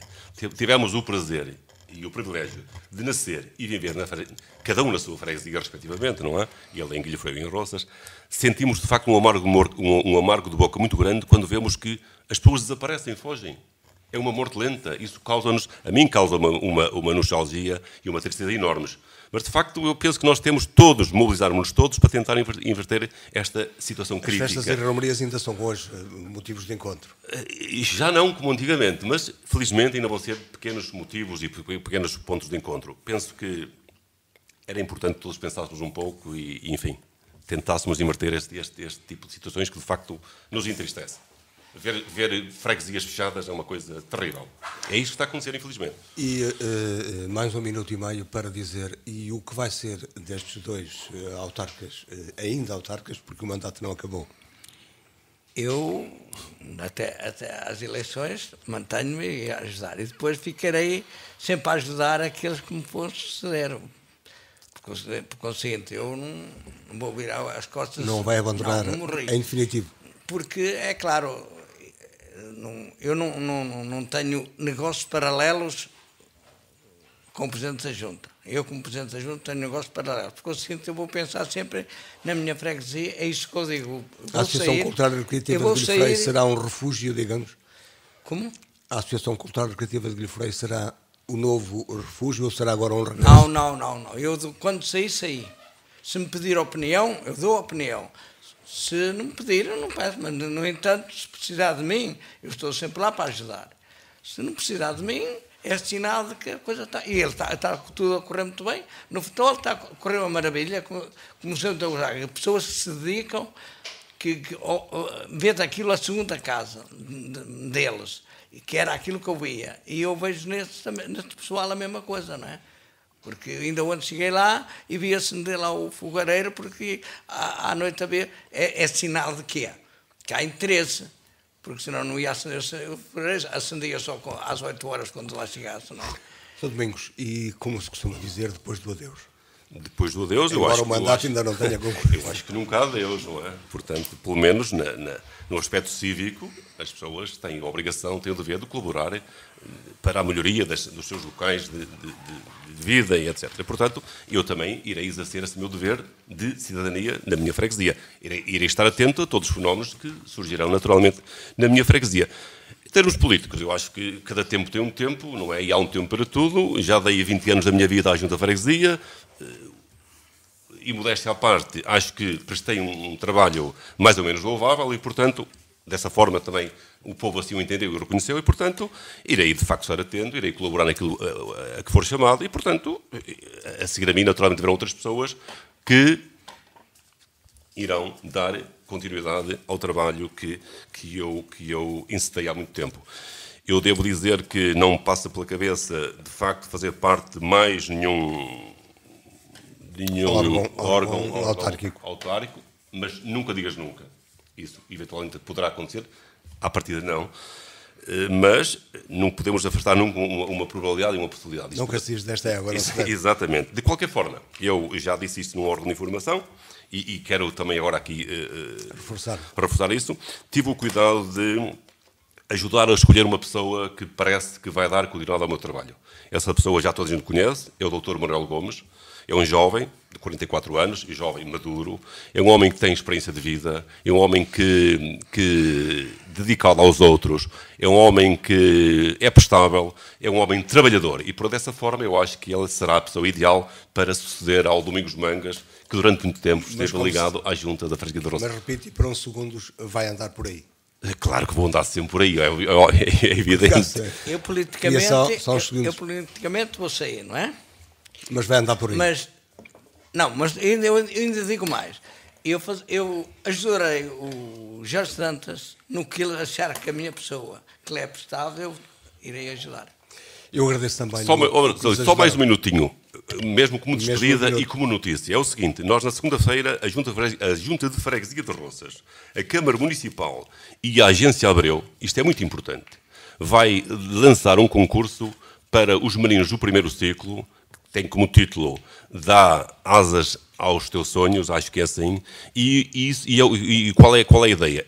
tivemos o prazer e o privilégio de nascer e viver cada um na sua freguesia respectivamente, não é? E ele em Guilhofrei e em Roças, sentimos de facto um amargo de boca muito grande quando vemos que as pessoas desaparecem, fogem. É uma morte lenta. Isso a mim causa uma nostalgia e uma tristeza enormes. Mas, de facto, eu penso que nós temos todos, mobilizarmos-nos todos para tentar inverter esta situação crítica. As festas e romarias ainda são hoje motivos de encontro? Já não como antigamente, mas, felizmente, ainda vão ser pequenos motivos e pequenos pontos de encontro. Penso que era importante todos pensássemos um pouco e enfim, tentássemos inverter este tipo de situações que, de facto, nos entristece. Ver freguesias fechadas é uma coisa terrível. É isto que está a acontecer, infelizmente. E mais 1 minuto e meio para dizer, e o que vai ser destes 2 autarcas, ainda autarcas, porque o mandato não acabou? Eu, até às eleições, mantenho-me a ajudar. E depois ficarei sempre a ajudar aqueles que me for suceder. Por conseguinte, eu não vou virar as costas. Não vai abandonar em definitivo. Porque, é claro, eu não tenho negócios paralelos com o Presidente da Junta. Eu, como Presidente da Junta, tenho negócios paralelos. Por conseguinte, eu vou pensar sempre na minha freguesia, é isso que eu digo. A Associação Cultural e Recreativa de Guilhofrei será um refúgio, digamos? Como? A Associação Cultural e Recreativa de Guilhofrei será o novo refúgio ou será agora um regresso? Não. Eu, quando saí. Se me pedir opinião, eu dou opinião. Se não me pedir, eu não peço. Mas, no entanto, se precisar de mim, eu estou sempre lá para ajudar. Se não precisar de mim, é sinal de que a coisa está... E ele está tudo a correr muito bem. No futebol está a correr uma maravilha, como sempre estou a dizer. Pessoas que se dedicam, que vêem aquilo a segunda casa deles, que era aquilo que eu via. E eu vejo neste pessoal a mesma coisa, não é? Porque ainda ontem cheguei lá e vi acender lá o fogareiro, porque à noite a ver é sinal de quê? Que há interesse, porque senão não ia acender o fogareiro, acendia só às 8 horas quando lá chegasse, não é? Sr. Domingos, e como se costuma dizer, depois do adeus? Depois do adeus, Embora o mandato ainda não tenha concluído. Eu acho que nunca há adeus, não é? Portanto, pelo menos no aspecto cívico, as pessoas têm a obrigação, têm o dever de colaborar para a melhoria dos seus locais de vida e etc. Portanto, eu também irei exercer esse meu dever de cidadania na minha freguesia. Irei estar atento a todos os fenómenos que surgirão naturalmente na minha freguesia. Em termos políticos, eu acho que cada tempo tem um tempo, não é? E há um tempo para tudo. Já dei 20 anos da minha vida à Junta de Freguesia e, modéstia à parte, acho que prestei um trabalho mais ou menos louvável e, portanto, dessa forma também o povo assim o entendeu e o reconheceu e, portanto, irei de facto estar atento, irei colaborar naquilo a que for chamado e, portanto, a seguir a mim, naturalmente, haverão outras pessoas que irão dar continuidade ao trabalho que eu encetei há muito tempo. Eu devo dizer que não me passa pela cabeça, de facto, fazer parte de mais nenhum órgão autárquico, mas nunca digas nunca. Isso eventualmente poderá acontecer, à partida não, mas não podemos afastar nunca uma probabilidade e uma possibilidade. Nunca se diz desta água, não se deve. Exatamente. De qualquer forma, eu já disse isto num órgão de informação, e quero também agora aqui reforçar isso. Tive o cuidado de ajudar a escolher uma pessoa que parece que vai dar continuidade ao meu trabalho. Essa pessoa já toda a gente conhece, é o Dr. Manuel Gomes. É um jovem de 44 anos, jovem maduro, é um homem que tem experiência de vida, é um homem que dedicado aos outros, é um homem que é prestável, é um homem trabalhador. E por dessa forma eu acho que ele será a pessoa ideal para suceder ao Domingos Mangas, que durante muito tempo esteve ligado à Junta da Freguesia de Roças. Mas repito, e por uns segundos vai andar por aí. Claro que vou andar sempre por aí, é evidente. Eu politicamente vou sair, não é? Mas vai andar por aí. Mas eu ainda digo mais. Eu ajudarei o Jorge Dantas no que ele achar que a minha pessoa que lhe é prestável, irei ajudar. Eu agradeço também. Só mais um minutinho, mesmo como despedida e como notícia. É o seguinte, nós na segunda-feira, a Junta de Freguesia de Roças, a Câmara Municipal e a Agência Abreu, isto é muito importante, vai lançar um concurso para os meninos do primeiro ciclo, que tem como título Dá asas aos teus sonhos, acho que é assim, e qual é a ideia?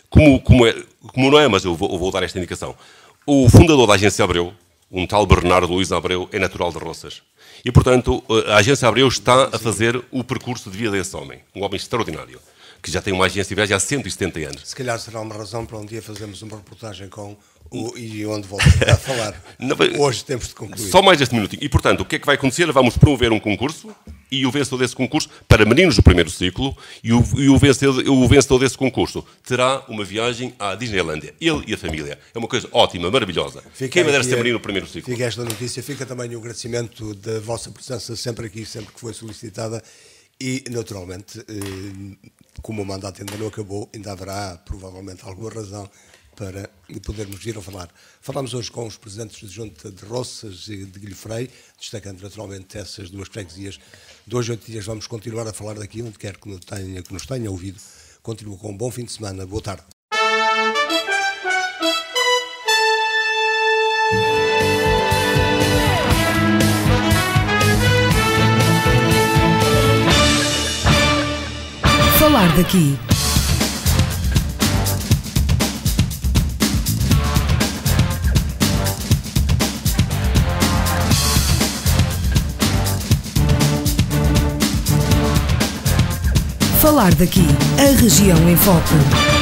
Como não é, mas eu vou dar esta indicação. O fundador da Agência Abreu, um tal Bernardo Luís Abreu, é natural de Roças. E, portanto, a Agência Abreu está a fazer o percurso de vida desse homem. Um homem extraordinário, que já tem uma agência de viagem há 170 anos. Se calhar será uma razão para um dia fazermos uma reportagem com e onde voltamos a falar. Hoje temos de concluir. Só mais este minutinho. E, portanto, o que é que vai acontecer? Vamos promover um concurso e o vencedor desse concurso, para meninos do primeiro ciclo, e o vencedor desse concurso terá uma viagem à Disneylândia. Ele e a família. É uma coisa ótima, maravilhosa. Quem me dera ser menino do primeiro ciclo? Fica esta notícia. Fica também o agradecimento da vossa presença sempre aqui, sempre que foi solicitada. E, naturalmente, como o mandato ainda não acabou, ainda haverá, provavelmente, alguma razão para podermos vir a falar. Falamos hoje com os presidentes da Junta de Roças e de Guilhofrei, destacando naturalmente essas duas freguesias. De hoje a 8 dias vamos continuar a falar daqui, onde quer que nos tenha ouvido. Continuo com um bom fim de semana. Boa tarde. Falar daqui. Falar daqui, a região em foco.